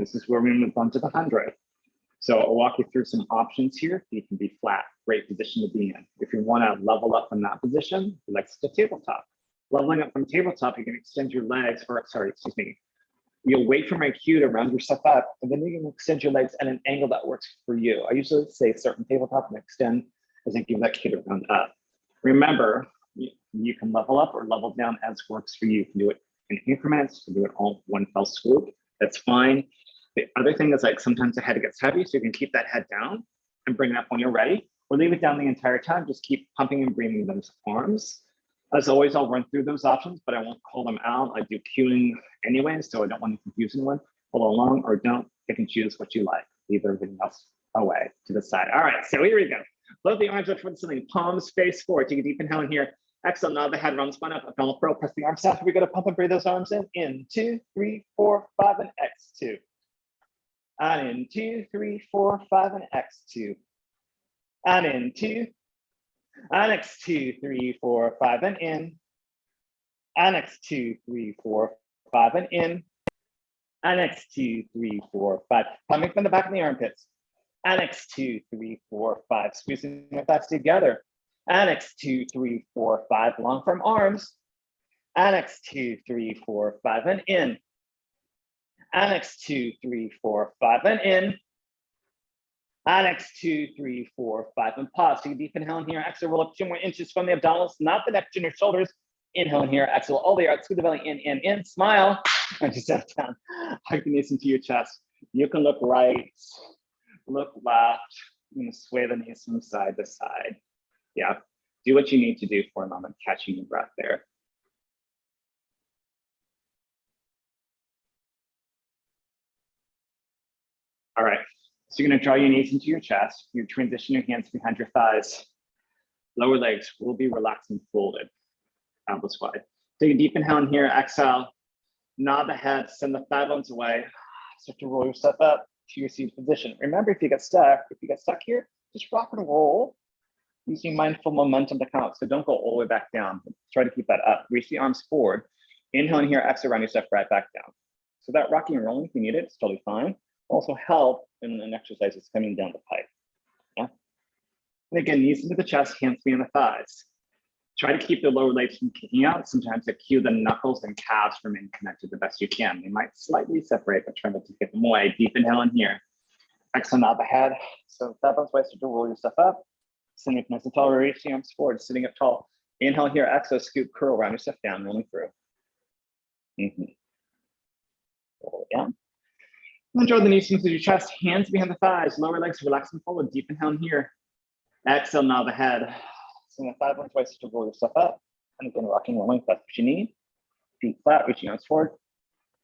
This is where we move on to the 100. So I'll walk you through some options here. You can be flat, great position to be in. If you want to level up from that position, let's do tabletop. Leveling up from tabletop, you can extend your legs, or sorry, excuse me. You'll wait for my cue to round yourself up, and then you can extend your legs at an angle that works for you. I usually say certain tabletop and extend as I give that cue to round up. Remember, you can level up or level down as works for you. You can do it in increments, you can do it all one fell swoop. That's fine. The other thing is, like, sometimes the head gets heavy, so you can keep that head down and bring it up when you're ready, or leave it down the entire time. Just keep pumping and breathing those arms. As always, I'll run through those options, but I won't call them out. I do cueing anyway, so I don't want to confuse anyone. Follow along or don't. Pick and choose what you like. Leave everything else away to the side. All right, so here we go. Both the arms up toward the ceiling, palms face forward. Take a deep inhale in here. Exhale, nod the head, round the spine up, abdominal curl, press the arms out. We're going to pump and breathe those arms in 2, 3, 4, 5, and X2. And in 2, 3, 4, 5, and X2. And in 2, and X2, 3, 4, 5, and in. And X2, 3, 4, 5, and in. And X2, 3, 4, 5. Pumping from the back of the armpits. And X2, 3, 4, 5. Squeezing the thighs together. And X2, 3, 4, 5. Long from arms. And X2, 3, 4, 5, and in. Annex 2, 3, 4, 5, and in. Annex 2, 3, 4, 5, and pause. Take a deep inhale in here. Exhale, roll up 2 more inches from the abdominals, not the neck, chin, or shoulders. Inhale in here. Exhale all the way out. Squeeze the belly in. Smile. And just step down. Hug the knees into your chest. You can look right, look left. You're going to sway the knees from side to side. Yeah. Do what you need to do for a moment, catching your breath there. All right, so you're gonna draw your knees into your chest. You transition your hands behind your thighs. Lower legs will be relaxed and folded, elbows wide. Take a deep inhale in here, exhale. Nod the head, send the thigh bones away. Start to roll yourself up to your seated position. Remember, if you get stuck here, just rock and roll using mindful momentum to count. So don't go all the way back down, but try to keep that up. Reach the arms forward. Inhale in here, exhale, round yourself right back down. So that rocking and rolling, if you need it, it's totally fine. Also help in an exercise that's coming down the pipe. Yeah. And again, knees into the chest, hands behind the thighs. Try to keep the lower legs from kicking out. Sometimes to cue the knuckles and calves remain connected the best you can. They might slightly separate, but try not to get them away. Deep inhale in here. Exhale, nod the head. So that bounce way, start to roll yourself up. Sitting up nice and tall, reach the arms forward, sitting up tall. Inhale here, exhale, scoop, curl, round yourself down, rolling through. Roll it down. And draw the knees into your chest, hands behind the thighs, lower legs relax and forward. Deep inhale in here. Exhale, nod the head. Swing the thigh bones twice to roll yourself up. And again, rocking, rolling, that's what you need. Feet flat, reaching arms forward.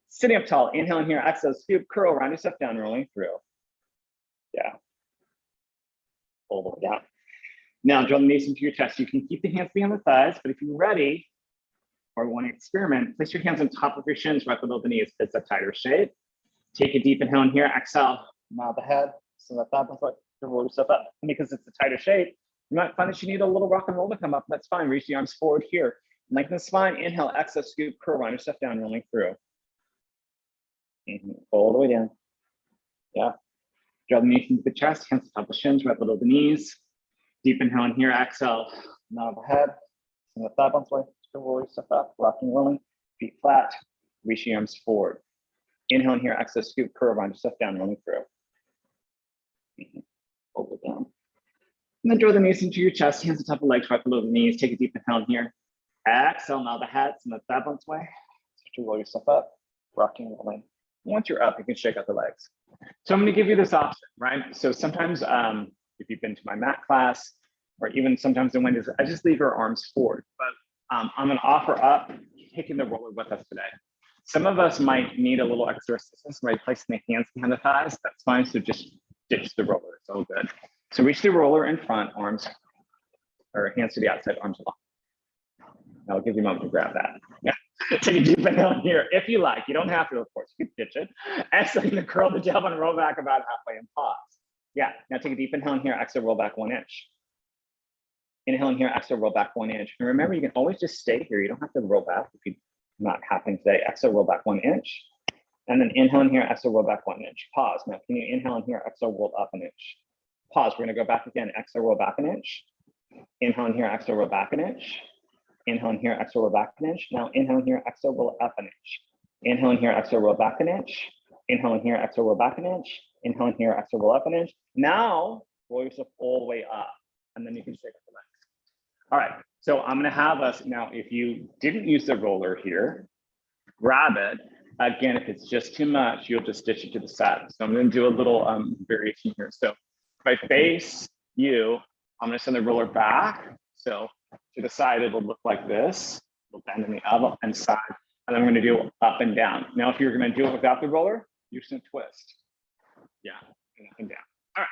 Sitting up tall, inhale in here, exhale, scoop, curl, round yourself down, rolling through. Yeah. All the way down. Now, draw the knees into your chest. You can keep the hands behind the thighs, but if you're ready or want to experiment, place your hands on top of your shins right below the knees. It's a tighter shape. Take a deep inhale in here, exhale, nod the head, so the thigh bones to roll yourself up. And because it's a tighter shape, you might find that you need a little rock and roll to come up. That's fine. Reach the arms forward here. Lengthen the spine, inhale, exhale, scoop, curl, round yourself down, rolling through. All the way down. Yeah. Draw the knees into the chest, hands on top of the shins, right below the knees. Deep inhale in here, exhale, nod the head, so the thigh bones to roll yourself up, rocking, rolling, feet flat, reach the arms forward. Inhale in here, exhale, scoop, curl, round yourself down, rolling through. Over down. And then draw the knees into your chest, hands on top of the legs, right below the knees. Take a deep inhale in here. Exhale, now the head, and the thigh bones way. Start to roll yourself up, rocking, rolling. Once you're up, you can shake out the legs. So I'm going to give you this option, right? So sometimes if you've been to my mat class, or even sometimes in Wendy's, I just leave your arms forward. But I'm going to offer up taking the roller with us today. Some of us might need a little extra assistance by placing the hands behind the thighs. That's fine. So just ditch the roller. It's all good. So reach the roller in front, arms, or hands to the outside, arms along. I'll give you a moment to grab that. Yeah. Take a deep inhale here if you like. You don't have to, of course. You can ditch it. Exhale, you can curl the tailbone and roll back about halfway and pause. Yeah. Now take a deep inhale in here. Exhale, roll back 1 inch. Inhale in here. Exhale, roll back 1 inch. And remember, you can always just stay here. You don't have to roll back if you're not happening today. Exhale, roll back 1 inch. And then inhale in here, exhale, roll back 1 inch. Pause. Now, can you inhale in here, exhale, roll up an inch. Pause. We're going to go back again. Exhale, roll back an inch. Inhale in here, exhale, roll back an inch. Inhale in here, exhale, roll back an inch. Now, inhale in here, exhale, roll up an inch. Inhale in here, exhale, roll back an inch. Inhale in here, exhale, roll back an inch. Inhale in here, exhale, roll up an inch. Now, roll yourself all the way up. And then you can shake up the legs. All right. So I'm going to have us now, if you didn't use the roller here, grab it. Again, if it's just too much, you'll just stitch it to the side. So I'm going to do a little variation here. So if I face you, I'm going to send the roller back. So to the side, it'll look like this. We'll bend in the up and side. And then I'm going to do up and down. Now, if you're going to do it without the roller, you're just going to twist. Yeah, and up and down. All right.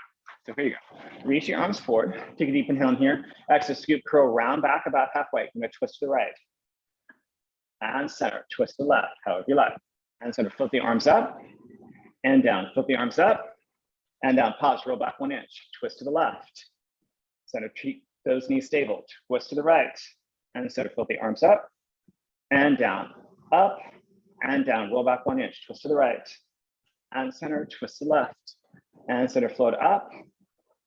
So here you go. Reach your arms forward. Take a deep inhale in here. Exhale, scoop, curl, round back about halfway. I'm going to twist to the right. And center. Twist to the left, however you like. And center. Flip the arms up and down. Flip the arms up and down. Pause. Roll back 1 inch. Twist to the left. Center. Keep those knees stable. Twist to the right. And center. Flip the arms up and down. Up and down. Roll back 1 inch. Twist to the right. And center. Twist to the left. And center. Float up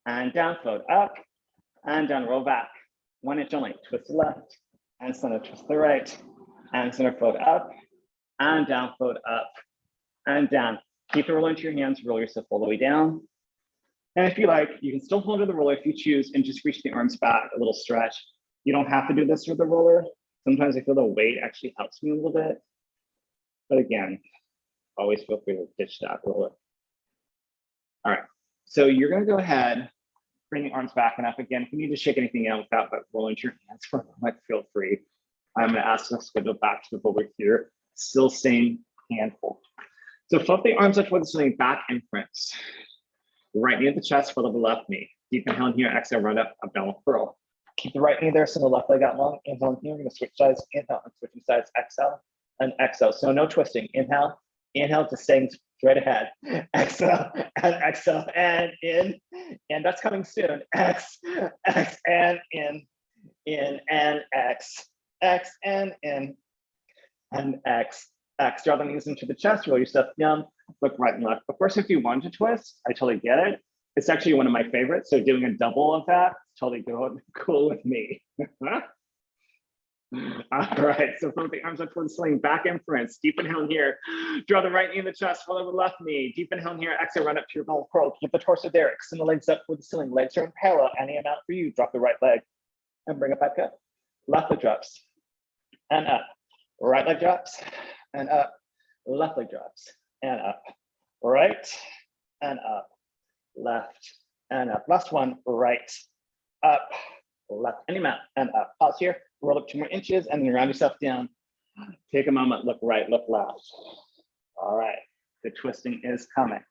and down. Float up and down. Roll back 1 inch only. Twist to the left. And center. Twist to the right. And center. Float up and down. Float up and down. Keep the roller into your hands. Roll yourself all the way down. And if you like, you can still hold to the roller if you choose and just reach the arms back, a little stretch. You don't have to do this with the roller. Sometimes I feel the weight actually helps me a little bit. But again, always feel free to ditch that roller. All right, so you're gonna go ahead, bring the arms back and up again. If you need to shake anything out without rolling your hands for a moment, feel free. I'm gonna ask us to go back to the roller here. Still same hand hold. So flip the arms up toward the ceiling, back and prints. Right knee at the chest, foot of the left knee. Deep inhale in here, exhale, right up, abdominal curl. Keep the right knee there, so the left leg out long. Inhale in here, we're gonna switch sides, inhale and switching sides, exhale and exhale. So no twisting. Inhale, inhale to staying straight ahead. Exhale and in. And that's coming soon. X and in and X and in and X. Draw the knees into the chest, roll your stuff down, look right and left. Of course, if you want to twist, I totally get it. It's actually one of my favorites. So doing a double of that, totally cool with me. All right, so flip the arms up toward the ceiling, back and prints. Deep inhale in here. Draw the right knee in the chest, follow the left knee. Deep inhale in here, exhale, run up to your abdominal curl. Keep the torso there, extend the legs up toward the ceiling. Legs are in parallel, any amount for you. Drop the right leg and bring it back up. Left leg drops and up. Right leg drops and up. Left leg drops and up. Right and up. Left and up. Last one, right, up, left, any amount, and up. Pause here, roll up 2 more inches, and then round yourself down. Take a moment, look right, look left. All right, the twisting is coming.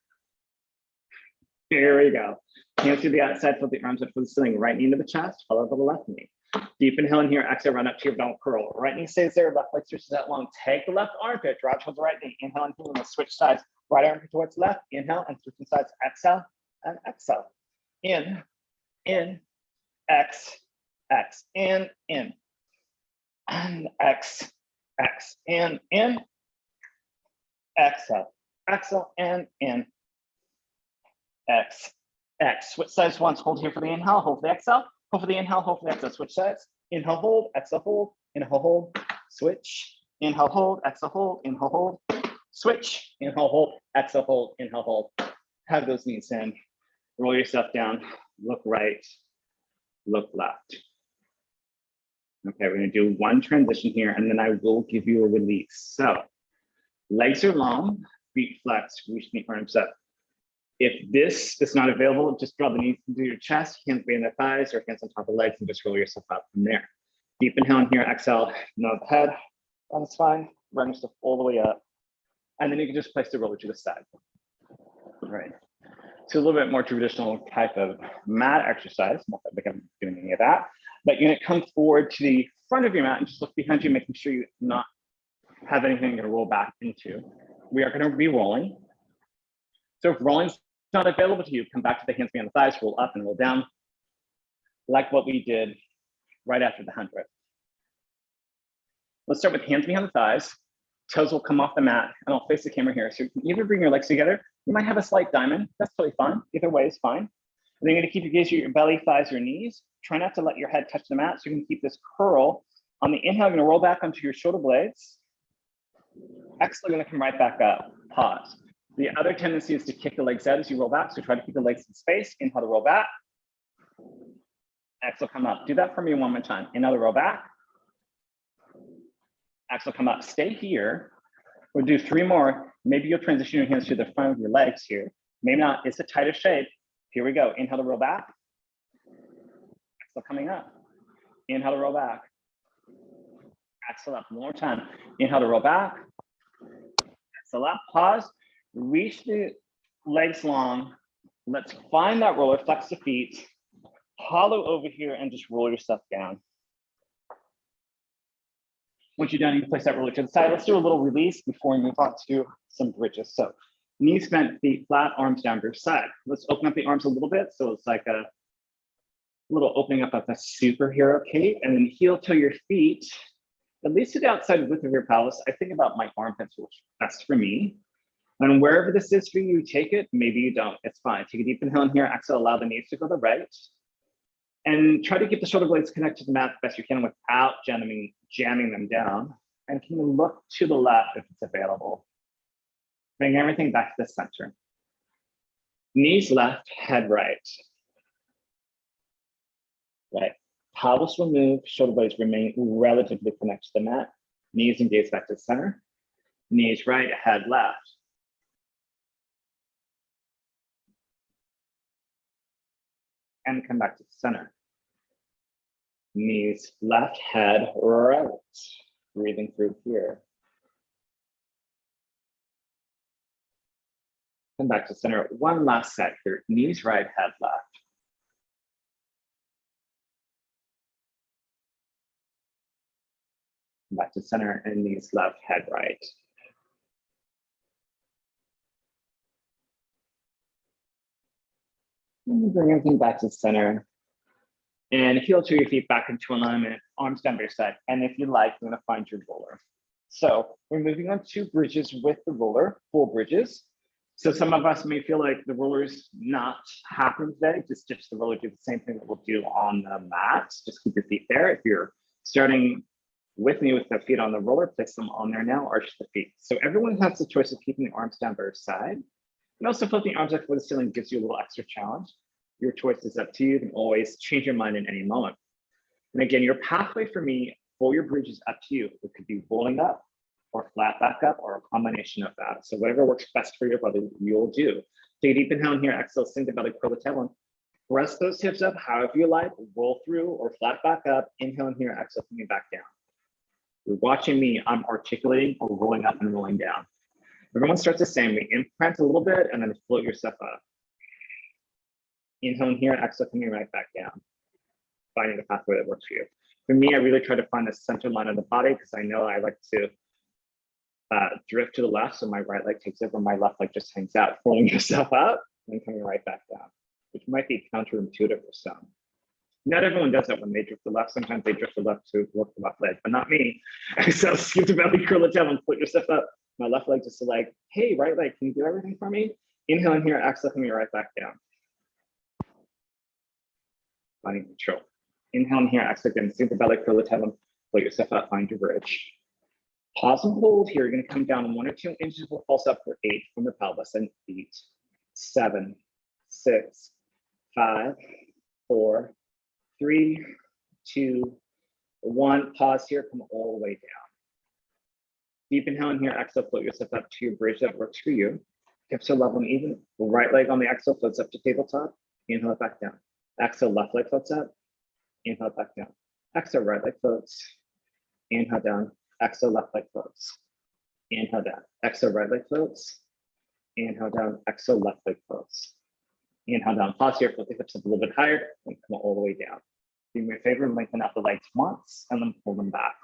Here we go. Hands to the outside, flip the arms up to the ceiling, right knee into the chest, follow the left knee. Deep inhale in here, exhale, run up to your abdominal curl. Right knee stays there, left leg stretches out long. Take the left armpit, draw towards the right knee. Inhale in here, we're gonna switch sides. Right armpit towards left, inhale, and switching sides, exhale, and exhale. In, X, in, and X, in, exhale, and in, X. Switch sides once, hold here for the inhale, hold for the exhale, hold for the inhale, hold for the exhale, switch sides. Inhale, hold, inhale, hold, switch, inhale, hold, exhale, hold, inhale, hold, switch, inhale, hold, exhale, hold, inhale, hold. Have those knees in, roll yourself down, look right, look left. Okay, we're gonna do one transition here and then I will give you a release. So legs are long, feet flexed, reach the arms up. If this is not available, just draw the knees into your chest, hands behind the thighs or hands on top of the legs and just roll yourself up from there. Deep inhale in here, exhale, nod the head on the spine, run yourself all the way up. And then you can just place the roller to the side. All right. So a little bit more traditional type of mat exercise, not that I'm doing any of that, but you're gonna come forward to the front of your mat and just look behind you, making sure you not have anything to roll back into. We are gonna be rolling. So if rolling's not available to you, come back to the hands behind the thighs, roll up and roll down, like what we did right after the 100. Let's start with hands behind the thighs. Toes will come off the mat, and I'll face the camera here. So you can either bring your legs together. You might have a slight diamond. That's totally fine. Either way is fine. And then you're going to keep your gaze at your belly, thighs, your knees. Try not to let your head touch the mat. So you can keep this curl. On the inhale, you're going to roll back onto your shoulder blades. Exhale, you're going to come right back up. Pause. The other tendency is to kick the legs out as you roll back. So try to keep the legs in space. Inhale to roll back. Exhale, come up. Do that for me one more time. Inhale to roll back. Exhale, come up. Stay here. We'll do 3 more. Maybe you'll transition your hands to the front of your legs here. Maybe not. It's a tighter shape. Here we go. Inhale to roll back. Exhale, coming up. Inhale to roll back. Exhale up. One more time. Inhale to roll back. Exhale up. Pause. Reach the legs long. Let's find that roller. Flex the feet. Hollow over here and just roll yourself down. Once you're done, you can place that roller to the side. Let's do a little release before we move on to some bridges. So knees bent, feet flat, arms down to your side. Let's open up the arms a little bit. So it's like a little opening up of a superhero cape, and then heel to your feet, at least to the outside width of your pelvis. I think about my armpits, which best for me. And wherever this is for you, take it. Maybe you don't. It's fine. Take a deep inhale in here. Exhale, allow the knees to go to the right. And try to keep the shoulder blades connected to the mat the best you can without jamming them down. And can you look to the left if it's available? Bring everything back to the center. Knees left, head right. Right. Pelvis will move, shoulder blades remain relatively connected to the mat. Knees and gaze back to the center. Knees right, head left. And come back to the center. Knees left, head right. Breathing through here. Come back to center. One last set here. Knees right, head left. Come back to center and knees left, head right. And bring everything back to center. And heel to your feet back into alignment, arms down by your side. And if you like, you're going to find your roller. So we're moving on to bridges with the roller, full bridges. So some of us may feel like the roller's not happening today. Just the roller, do the same thing that we'll do on the mat. Just keep your feet there. If you're starting with me with the feet on the roller, place them on there now, arch the feet. So everyone has the choice of keeping the arms down by your side. And also flipping the arms up for the ceiling gives you a little extra challenge. Your choice is up to you. You can always change your mind in any moment. And again, your pathway for me for your bridge is up to you. It could be rolling up or flat back up or a combination of that. So whatever works best for your body, you'll do. Take a deep inhale in here, exhale, sink the belly, curl the tailbone. Press those hips up however you like, roll through or flat back up. Inhale in here, exhale, coming back down. You're watching me, I'm articulating or rolling up and rolling down. Everyone starts the same. We imprint a little bit and then float yourself up. Inhale in here, exhale, coming right back down. Finding the pathway that works for you. For me, I really try to find the center line of the body because I know I like to drift to the left. So my right leg takes over, my left leg just hangs out, pulling yourself up and coming right back down, which might be counterintuitive for some. Not everyone does that when they drift to the left. Sometimes they drift to the left to work the left leg, but not me. So skip the belly, curl the tail, and put yourself up. My left leg just like, hey, right leg, can you do everything for me? Inhale in here, exhale, coming right back down. Finding control. Inhale in here, exhale again, sink the belly, curl the tail, and put yourself up, find your bridge. Pause and hold here. You're going to come down 1 or 2 inches. We'll pulse up for 8 from the pelvis and 8, 7, 6, 5, 4, 3, 2, 1. Pause here. Come all the way down. Deep inhale in here. Exhale. Float yourself up to your bridge that works for you. Hips are level and even. Right leg on the exhale floats up to tabletop. Inhale it back down. Exhale. Left leg floats up. Inhale it back down. Exhale. Right leg floats. Inhale down. Exhale, left leg floats. Inhale down. Exhale, right leg floats. Inhale down. Exhale, left leg floats. Inhale down. Pause here. Float the hips up a little bit higher and come all the way down. Do me a favor and lengthen out the legs once and then pull them back.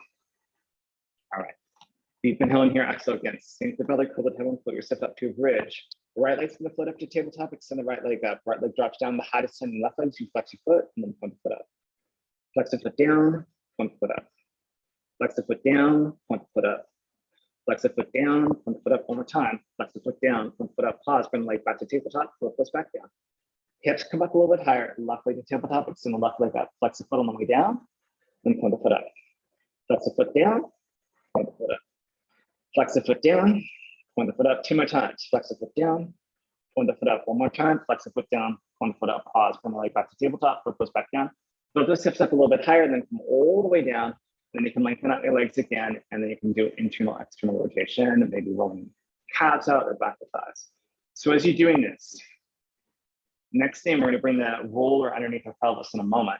All right. Deep inhale in here. Exhale again. Sink the belly, curl the tailbone, float yourself up to a bridge. Right leg's going to float up to tabletop. Extend the right leg up. Right leg drops down. The height is sending left leg. So you flex your foot and then point the foot up. Flex the foot down, point the foot up. Flex the foot down, point the foot up. Flex the foot down, point the foot up one more time. Flex the foot down, point the foot up, pause, bring the leg back to tabletop, foot goes back down. Hips come up a little bit higher, left leg to tabletop, extend the left leg up, flex the foot on the way down, then point the foot up. Flex the foot down, point the foot up. Flex the foot down, point the foot up 2 more times. Flex the foot down, point the foot up 1 more time. Flex the foot down, point the foot up, pause, bring the leg back to tabletop, foot goes back down. Put those hips up a little bit higher, then come all the way down. Then you can lengthen out your legs again, and then you can do internal, external rotation, maybe rolling calves out or back to thighs. So as you're doing this, next thing, we're going to bring the roller underneath the pelvis in a moment.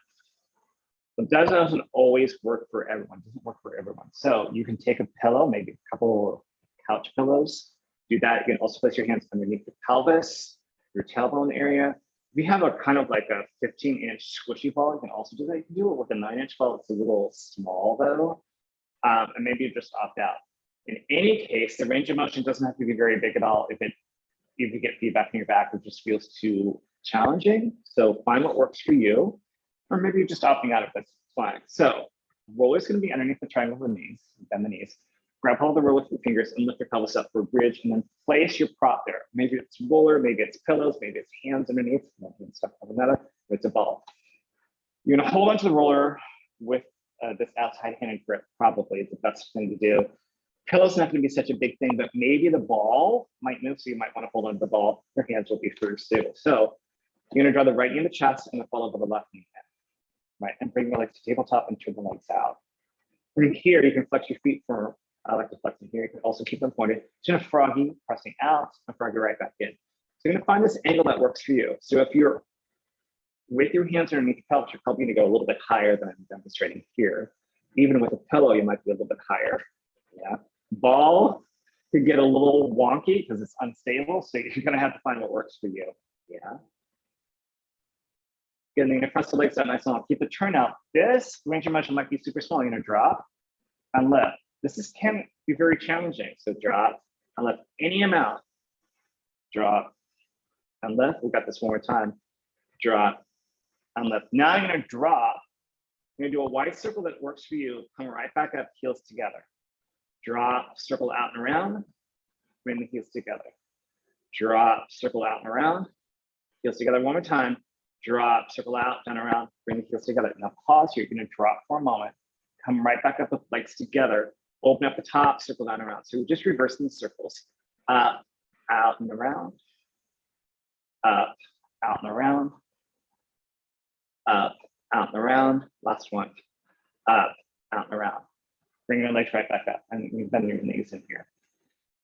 But that doesn't always work for everyone. It doesn't work for everyone. So you can take a pillow, maybe a couple couch pillows. Do that. You can also place your hands underneath the pelvis, your tailbone area. If you have a kind of like a 15-inch squishy ball, you can also do that. You can do it with a 9-inch ball. It's a little small though. And maybe you just opt out. In any case, the range of motion doesn't have to be very big at all. If you get feedback in your back, it just feels too challenging. So find what works for you, or maybe you're just opting out if that's fine. So roller's going to be underneath the triangle of the knees, bend the knees. Grab hold of the roller with your fingers and lift your pelvis up for a bridge, and then place your prop there. Maybe it's roller, maybe it's pillows, maybe it's hands underneath, stuff like that. It's a ball. You're going to hold onto the roller with this outside handed grip. Probably it's the best thing to do. Pillow's not going to be such a big thing, but maybe the ball might move, so you might want to hold onto the ball. Your hands will be first too. So you're going to draw the right knee in the chest and the fall over the left knee in, right? And bring your legs to tabletop and turn the legs out. From here, you can flex your feet for. I like to flex in here. You can also keep them pointed. So in a froggy, pressing out, a froggy right back in. So you're going to find this angle that works for you. So if you're with your hands underneath the pelvis, you're probably going to go a little bit higher than I'm demonstrating here. Even with a pillow, you might be a little bit higher. Yeah. Ball could get a little wonky because it's unstable. So you're going to have to find what works for you. Yeah. Good. Then you're going to press the legs out nice and long. Keep the turn out. This range of motion might be super small. You're going to drop and lift. This can be very challenging. So drop and lift any amount. Drop and lift. We got this one more time. Drop and lift. Now you're going to drop. You're going to do a wide circle that works for you. Come right back up, heels together. Drop, circle out and around. Bring the heels together. Drop, circle out and around. Heels together one more time. Drop, circle out, down around. Bring the heels together. Now pause here. You're going to drop for a moment. Come right back up with legs together. Open up the top, circle down around. So we're just reversing the circles. Up, out and around. Up, out and around. Up, out and around. Last one. Up, out and around. Bring your legs right back up. And we've been your knees in here.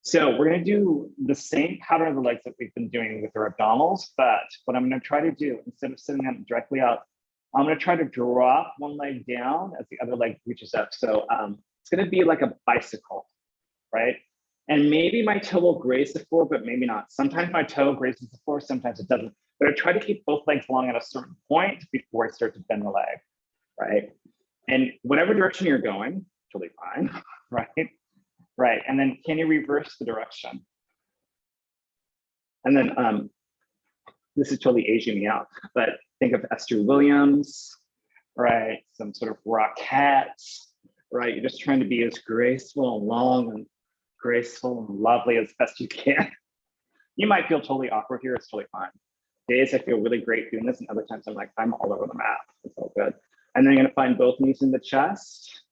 So we're going to do the same pattern of the legs that we've been doing with our abdominals. But what I'm going to try to do, instead of sitting them directly up, I'm going to try to drop one leg down as the other leg reaches up. So it's going to be like a bicycle, right? And maybe my toe will graze the floor, but maybe not. Sometimes my toe grazes the floor, sometimes it doesn't. But I try to keep both legs long at a certain point before I start to bend the leg, right? And whatever direction you're going, totally fine, right? Right, and then can you reverse the direction? And then this is totally aging me out, but think of Esther Williams, right? Some sort of Rockettes, right? You're just trying to be as graceful and long and graceful and lovely as best you can. You might feel totally awkward here, it's totally fine. Days I feel really great doing this, and other times I'm like, I'm all over the map, it's all good. And then you're gonna find both knees in the chest.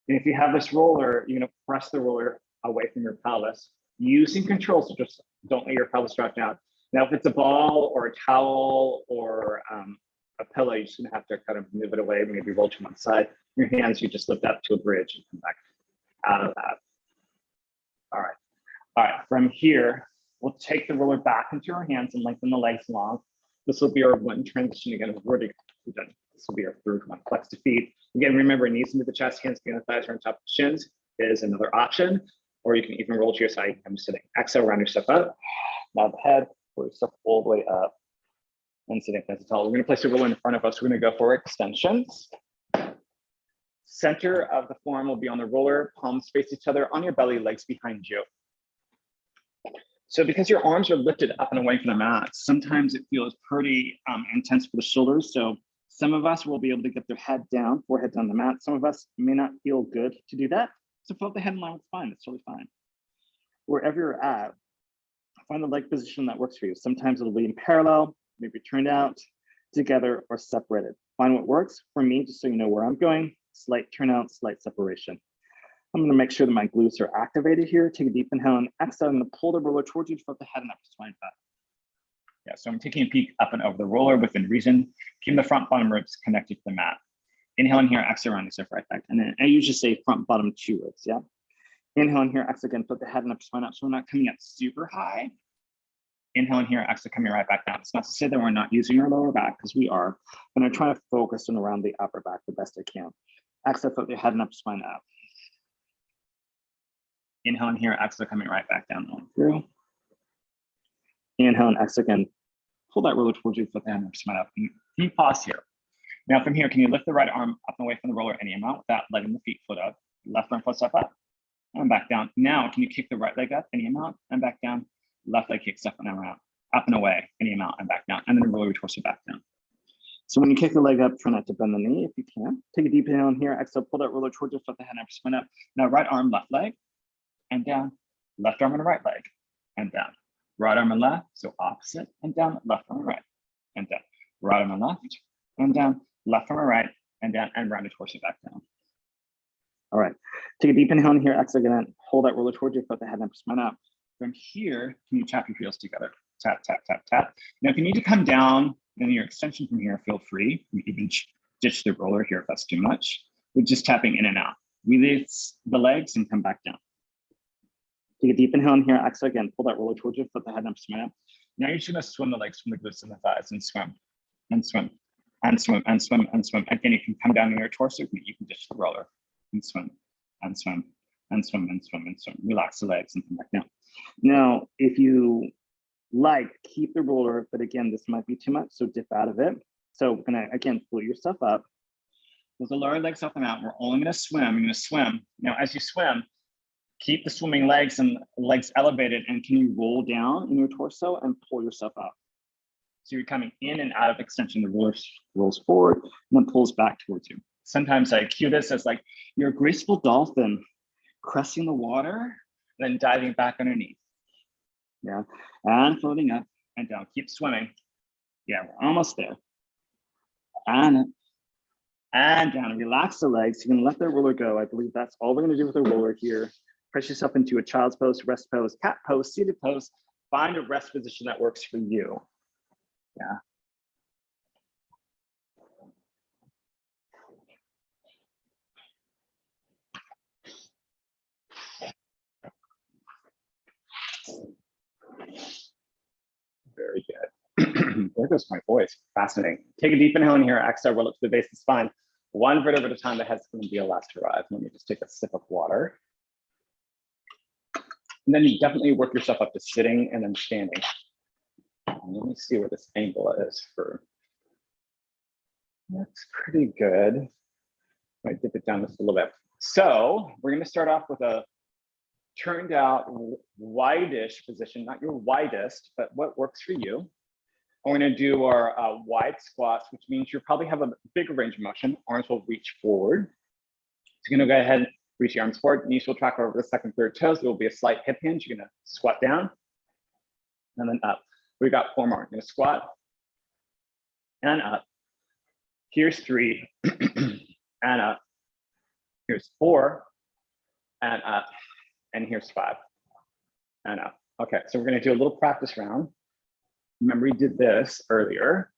And if you have this roller, you're gonna press the roller away from your pelvis, using control, so just don't let your pelvis drop down. Now, if it's a ball or a towel or a pillow, you're just gonna have to kind of move it away, maybe roll to one side. Your hands, you just lift up to a bridge and come back out of that. All right, from here, we'll take the roller back into our hands and lengthen the legs long. This will be our one transition again. This will be our third one. Flex the feet. Again, remember, knees into the chest, hands behind the thighs or on top of the shins is another option. Or you can even roll to your side. I'm sitting. Exhale, round yourself up. Now the head, pull yourself all the way up. And sitting nice and tall. We're going to place the roller in front of us. We're going to go for extensions. Center of the forearm will be on the roller. Palms face each other on your belly, legs behind you. So because your arms are lifted up and away from the mat, sometimes it feels pretty intense for the shoulders. So some of us will be able to get their head down, forehead down the mat. Some of us may not feel good to do that. So float the head in line with spine, it's totally fine. wherever you're at, find the leg position that works for you. Sometimes it'll be in parallel, maybe turned out, together, or separated. Find what works for me, just so you know where I'm going. Slight turnout, slight separation. I'm gonna make sure that my glutes are activated here. Take a deep inhale and exhale. I'm gonna pull the roller towards you to flip the head and up to spine back. Yeah, so I'm taking a peek up and over the roller within reason. Keep the front bottom ribs connected to the mat. Inhale in here, exhale around, exhale right back. And then I usually say front bottom 2 ribs, yeah? Inhale in here, exhale again, flip the head and up to spine up. So we're not coming up super high. Inhale in here, exhale coming right back down. It's not to say that we're not using our lower back, because we are. And I'm trying to focus on around the upper back the best I can. Exhale, flip the head and up to spine up. Inhale in here, exhale coming right back down on through. Inhale and exhale again. Pull that roller towards you, flip the hand up, spine up. Can you pause here? Now from here, can you lift the right arm up and away from the roller any amount without letting the feet foot up? Left arm floats up, and back down. Now, can you kick the right leg up any amount and back down? Left leg kicks up and around, up and away any amount and back down, and then roll your torso back down. So when you kick the leg up, try not to bend the knee if you can. Take a deep inhale in here, exhale, pull that roller towards you, flip the head up, spin up. Now right arm, left leg, and down. Left arm and right leg, and down. Right arm and left, so opposite, and down. Left arm and right, and down. Right arm and left, and down. Left arm and right, and down, and round the torso back down. All right, take a deep inhale in here, exhale again, hold that roller towards you, flip the head up, spin up. From here, can you tap your heels together? Tap, tap, tap, tap. Now, if you need to come down in your extension from here, feel free. You can even ditch the roller here if that's too much. We're just tapping in and out. Release the legs and come back down. Take a deep inhale in here, exhale again, pull that roller towards you, flip the head up, swim up. Now you're just gonna swim the legs from the glutes and the thighs and swim, and swim, and swim, and swim, and swim. Again, you can come down in your torso, you can ditch the roller, and swim, and swim, and swim, and swim, and swim. Relax the legs and come back down. Now, if you like, keep the roller, but again, this might be too much, so dip out of it. So we're gonna, again, pull yourself up. With the lower legs off the mat, we're only gonna swim, you're gonna swim. Now, as you swim, keep the swimming legs and legs elevated, and can you roll down in your torso and pull yourself up? So you're coming in and out of extension, the roller rolls forward and then pulls back towards you. Sometimes I cue this as like, you're a graceful dolphin, cresting the water, then diving back underneath. Yeah, and floating up and down, keep swimming. Yeah, we're almost there. And up, and down, relax the legs. You can let the roller go. I believe that's all we're gonna do with the roller here. Press yourself into a child's pose, rest pose, cat pose, seated pose. Find a rest position that works for you. Yeah. Very good. There goes my voice. Fascinating. Take a deep inhale in here. Exhale, roll up to the base of the spine. One vertebra at a time. The head's going to be the last to arrive. Let me just take a sip of water. And then you definitely work yourself up to sitting and then standing. Let me see where this angle is for. That's pretty good. Might dip it down just a little bit. So we're going to start off with a turned out wide-ish position, not your widest, but what works for you. We're going to do our wide squats, which means you probably have a bigger range of motion. Arms will reach forward. So you're going to go ahead and reach your arms forward. Knees will track over the second, third toes. There will be a slight hip hinge. You're going to squat down and then up. We got 4 more. You're going to squat and up. Here's 3 and up. Here's 4 and up. And here's 5 and up. Okay, so we're going to do a little practice round. Remember, we did this earlier,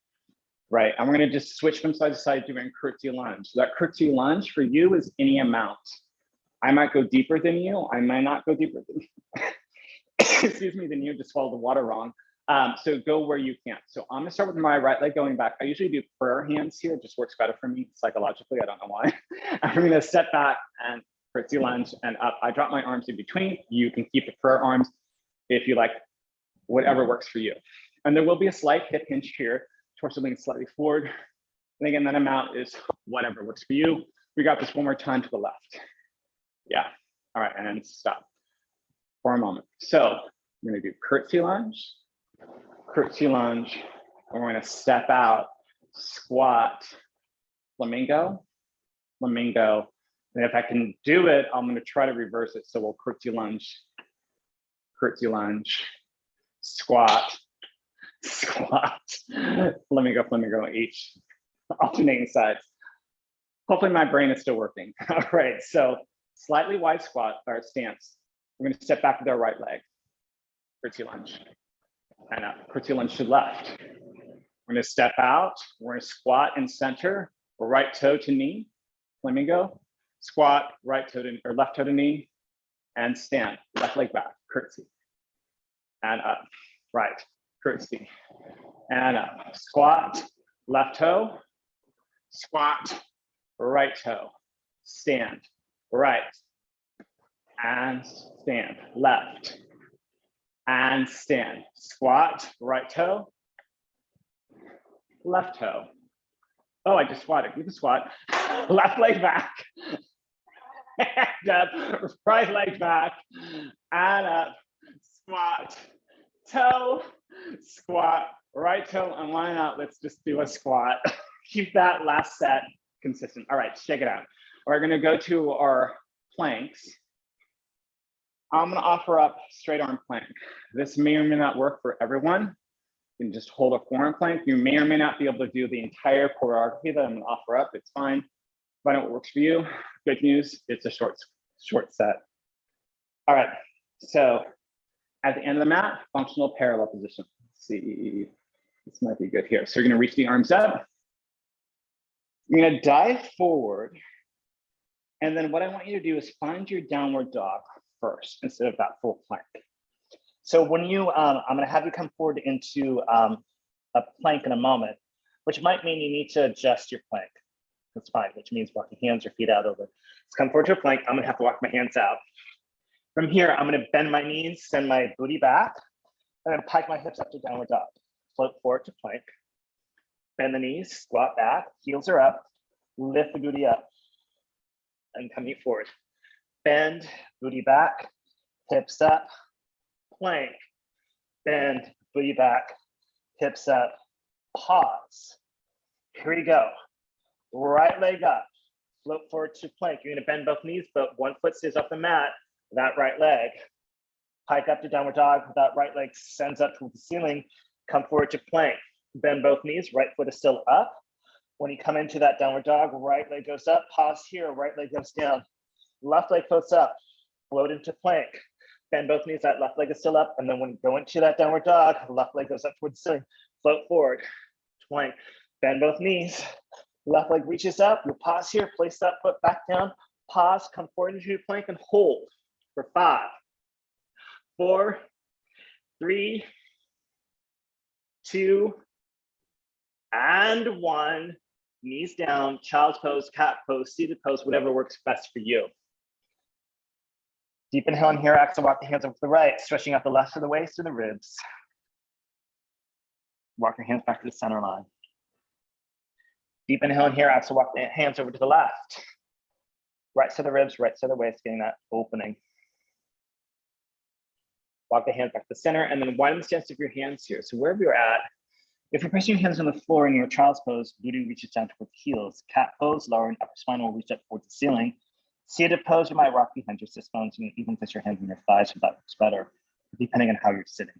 right? And we're going to just switch from side to side doing curtsy lunge. So that curtsy lunge for you is any amount. I might go deeper than you. I might not go deeper than you. Excuse me, than you, just swallow the water wrong. So go where you can. So I'm gonna start with my right leg going back. I usually do prayer hands here. It just works better for me psychologically. I don't know why. I'm gonna step back and curtsy lunge and up. I drop my arms in between. You can keep the prayer arms if you like, whatever works for you. And there will be a slight hip hinge here, torso leans slightly forward. And again, that amount is whatever works for you. We got this one more time to the left. Yeah, all right, and stop for a moment. So we're gonna do curtsy lunge, and we're gonna step out, squat, flamingo, flamingo. And if I can do it, I'm gonna try to reverse it. So we'll curtsy lunge curtsy lunge, squat, squat, flamingo, flamingo, each alternating sides. Hopefully my brain is still working. All right, so slightly wide squat or stance. We're gonna step back with our right leg, curtsy lunge, and up, curtsy lunge to left. We're gonna step out, we're gonna squat and center, right toe to knee, flamingo, squat, right toe to, or left toe to knee, and stand, left leg back, curtsy, and up, right, curtsy, and up, squat, left toe, squat, right toe, stand, right, and stand, left, and stand, squat, right toe, left toe. Oh, I just squatted. You can squat. Left leg back. And up. Right leg back. And up. Squat. Toe. Squat. Right toe. And why not? Let's just do a squat. Keep that last set consistent. All right, check it out. We're going to go to our planks. I'm going to offer up straight arm plank. This may or may not work for everyone. You can just hold a forearm plank. You may or may not be able to do the entire choreography that I'm going to offer up. It's fine. Find out what works for you. Good news, it's a short set. All right, so at the end of the mat, functional parallel position. Let's see, this might be good here. So you're going to reach the arms up. You're going to dive forward. And then what I want you to do is find your downward dog first instead of that full plank. So when you, I'm going to have you come forward into a plank in a moment, which might mean you need to adjust your plank. That's fine, which means walk your hands or feet out over. Let's come forward to a plank. I'm going to have to walk my hands out. From here, I'm going to bend my knees, send my booty back, and then pike my hips up to downward dog. Float forward to plank. Bend the knees, squat back, heels are up, lift the booty up, and coming forward. Bend, booty back, hips up, plank, bend, booty back, hips up, pause. Here we go. Right leg up, float forward to plank. You're gonna bend both knees, but one foot stays off the mat, that right leg. Pike up to downward dog, that right leg sends up towards the ceiling, come forward to plank. Bend both knees, right foot is still up. When you come into that downward dog, right leg goes up, pause here, right leg goes down. Left leg floats up, float into plank. Bend both knees, that left leg is still up. And then when you go into that downward dog, left leg goes up towards the ceiling, float forward, plank. Bend both knees, left leg reaches up, you pause here, place that foot back down, pause, come forward into your plank and hold for 5, 4, 3, 2, and 1. Knees down, child's pose, cat pose, seated pose, whatever works best for you. Deep inhale in here, exhale, walk the hands over to the right, stretching out the left of the waist to the ribs. Walk your hands back to the center line. Deep inhale in here, exhale, walk the hands over to the left. Right side of the ribs, right side of the waist, getting that opening. Walk the hands back to the center, and then widen the stance of your hands here. So wherever you're at, if you're pressing your hands on the floor in your child's pose, booty reaches down towards the heels. Cat pose, lower and upper spine will reach up towards the ceiling. Seated pose, you might rock behind your sit bones. You can even place your hands on your thighs if that works better, depending on how you're sitting.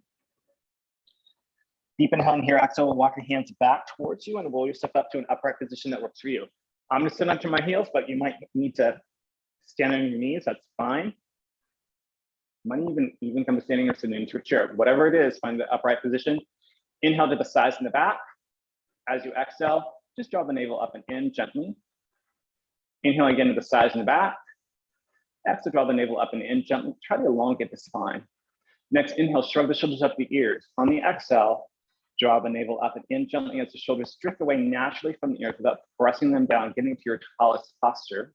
Deep inhale in here, exhale, walk your hands back towards you and roll yourself up to an upright position that works for you. I'm gonna sit onto my heels, but you might need to stand on your knees, that's fine. You might even come to standing or sitting into a chair. Whatever it is, find the upright position. Inhale to the sides and the back. As you exhale, just draw the navel up and in gently. Inhale again to the sides and the back. Exhale, draw the navel up and in gently. Try to elongate the spine. Next, inhale, shrug the shoulders up the ears. On the exhale, draw the navel up and in gently as the shoulders drift away naturally from the ears without pressing them down, getting to your tallest posture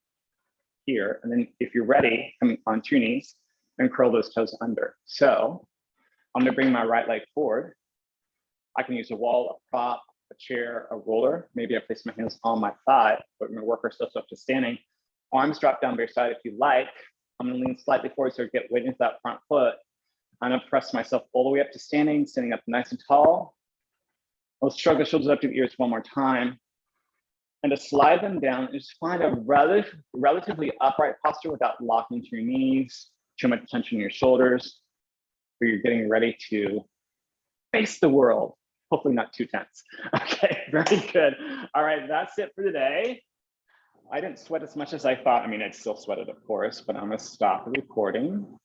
here. And then if you're ready, come onto your knees and curl those toes under. So I'm gonna bring my right leg forward. I can use a wall, a prop, a chair, a roller. Maybe I place my hands on my thigh, but we're gonna work ourselves up to standing. Arms drop down by your side if you like. I'm gonna lean slightly forward so I get weight into that front foot. I'm gonna press myself all the way up to standing, sitting up nice and tall. I'll shrug the shoulders up to the ears one more time. And to slide them down and just find a relatively upright posture without locking to your knees, too much tension in your shoulders. where you're getting ready to face the world. Hopefully not too tense. Okay, very good. All right, that's it for today. I didn't sweat as much as I thought. I mean, I'd still sweated, of course, but I'm gonna stop the recording.